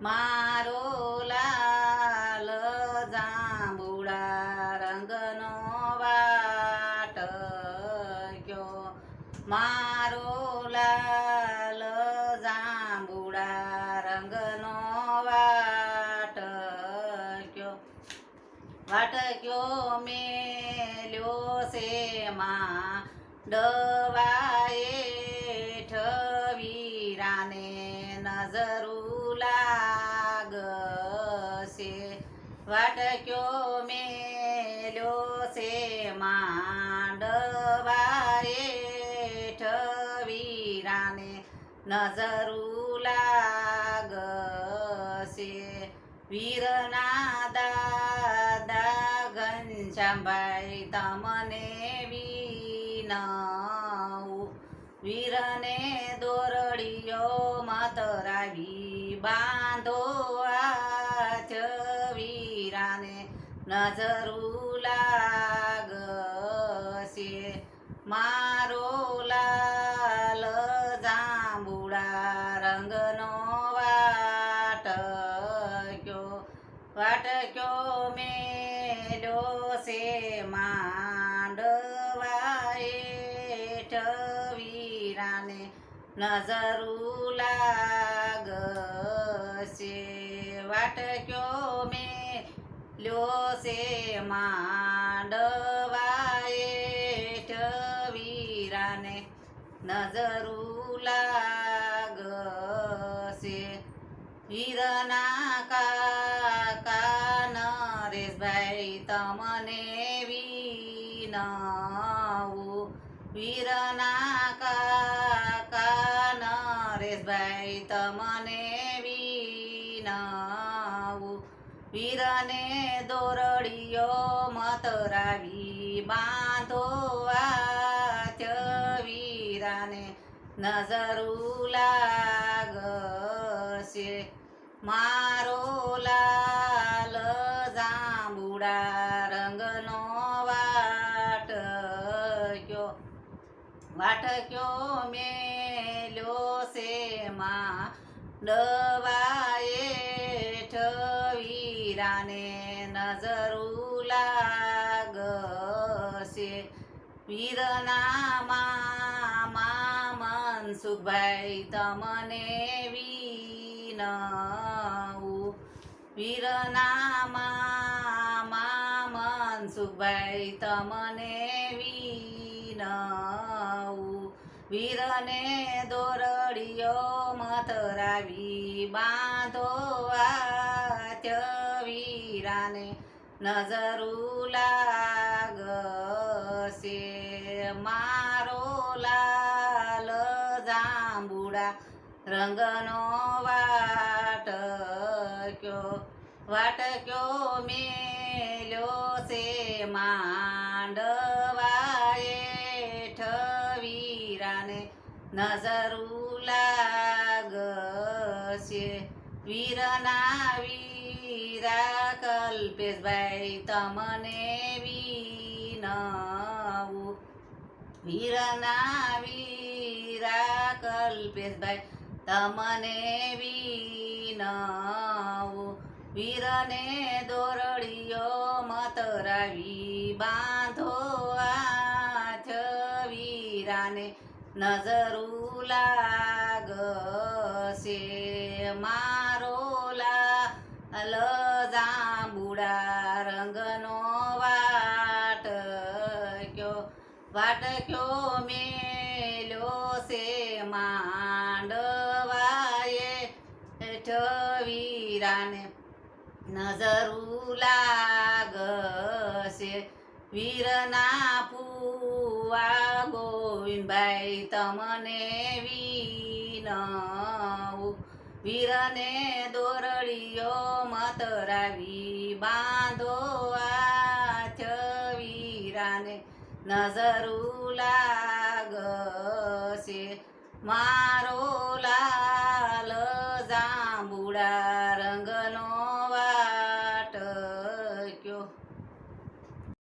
મારો લાલ જાંબુડા રંગનો વાટક્યો, મારો લાલ જાંબુડા રંગનો વાટક્યો મેલ્યો છે માં ડવાએ ઠવીરાને નજરું લાગશે, વાટક્યો મેલ્યો છે માંડવાએ ઠવીરાને નજરું લાગશે, વીરના દાદા ઘનશ્યામભાઈ તમને વિનવું, વીરને દોરડીયો મતરાવી બાંધો આચ વીરાને નજરું લાગશે, મારો લાલ જાંબુડા રંગનો વાટક્યો મેલ્યો છે માંડવાએ ઠવીરાને નજરું લાગશે, વાટક્યો મેલ્યો છે માંડવાએ ઠવીરાને નજરું લાગશે, વીરના કાકા નરેશભાઈ તમને વિનવું, વીરના કાકા નરેશભાઈ તમને વિનવું, વીરને દોરડીયો મતરાવી બાંધો આચ વીરાને નજરું લાગશે, મારો લાલ જાંબુડા રંગનો વાટક્યો મેલ્યો છે માંડવાએ ઠવીરાને નજરું લાગશે, વીરના મામા મનસુખભાઈ તમને વિનવું, વીરના મામા મનસુખભાઈ તમને વિનવું, વીરને દોરડીયો મતરાવી બાંધો આચ વીરાને નજરું લાગશે, મારો લાલ જાંબુડા રંગનો વાટક્યો મેલ્યો છે માંડવાએ ઠવીરાને નજરું લાગશે, વીરના વીરા કલ્પેશભાઈ તમને વિનવું, વીરના વીરા કલ્પેશભાઈ તમને વિનવું, વીરને દોરડીયો મતરાવી બાંધો આચ વીરાને નજરું લાગશે, મારો લાલ જાંબુડા રંગનો વાટક્યો મેલ્યો છે માંડવાએ ઠવીરાને નજરું લાગશે, વીરના ફુવા ગોવિંદભાઈ તમને વિનવું, વીરને દોરડીયો મતરાવી બાંધો આચ વીરાને નજરું લાગશે, મારો